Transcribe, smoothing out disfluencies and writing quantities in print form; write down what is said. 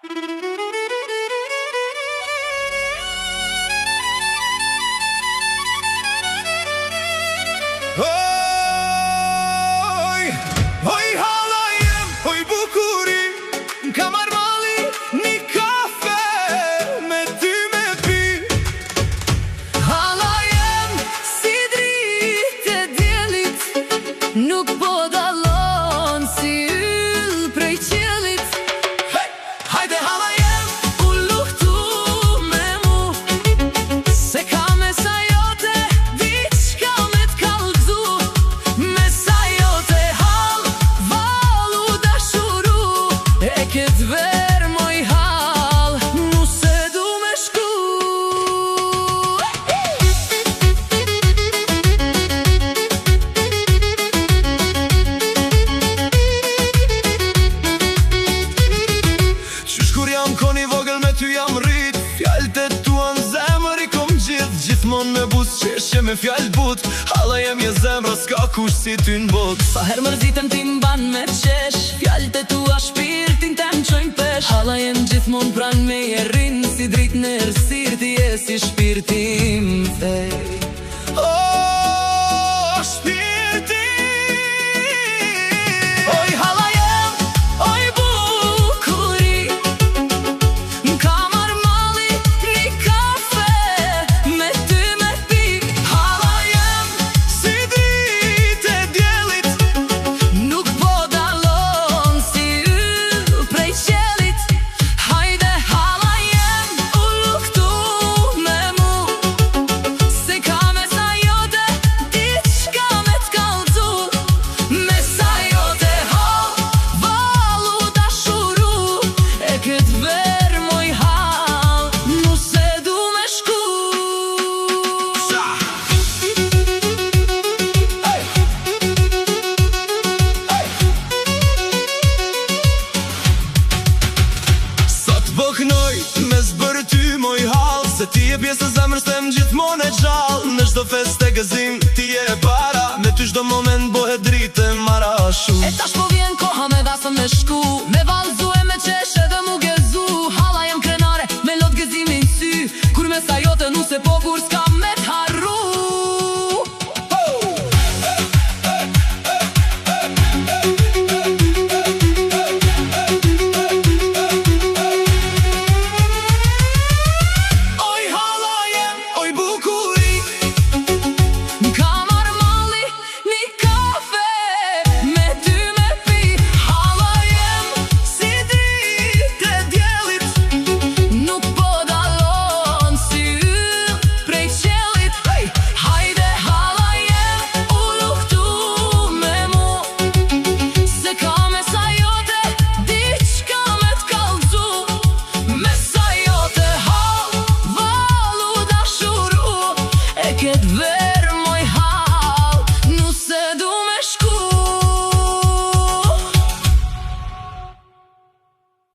Oj, oj hala jem, oj bukuri, ka marrë mali një kafe me ty me pi. Hala jem si dritë e djelit, nuk po dallon si yll prej qiellit. Hey, hajde hala jem u luftu me mu, se ka me sa jote diçka me t'kallzu. Me sa jote hall, valu dashuru, e ket ver moj hall, mu se du me shku. Qysh kur jam koni vogël me ty jam rrit, fjallët e tua në zemër i kom gjithmon me bus qeshje me fjallë but. Hala jem je zemra, s'ka kush si ty n'bot. Sa her mërzitën ti m'ban me qesh, fjallët e tua shpirtin tem qojnë pesh. Hala jem gjithmon pran me je rrin, si drit në ersir ti je si shpirtim thej. Oh, shpirti. Oj hala jem, oj bukuri, m'ka marrë mali një kafe me ty me pi. Hala jem si dritë e djelit, Nuk po dallon si yll prej qiellit. Hajde hala jem u luftu me mu, se ka me sa jote diçka me t'kallzu. Me sa jote hall, valu dashuru, e ket ver moj hall, mu se du me shku. sa t'bëknoj me zbërë ty moj hall, se ti e pjesë e zemrës tem gjithmon e gjall. Në çdo fest e gëzim ti e para, me ty çdo moment bohet dritë e mara shumë. E tash po vjen koha me dasëm me shku,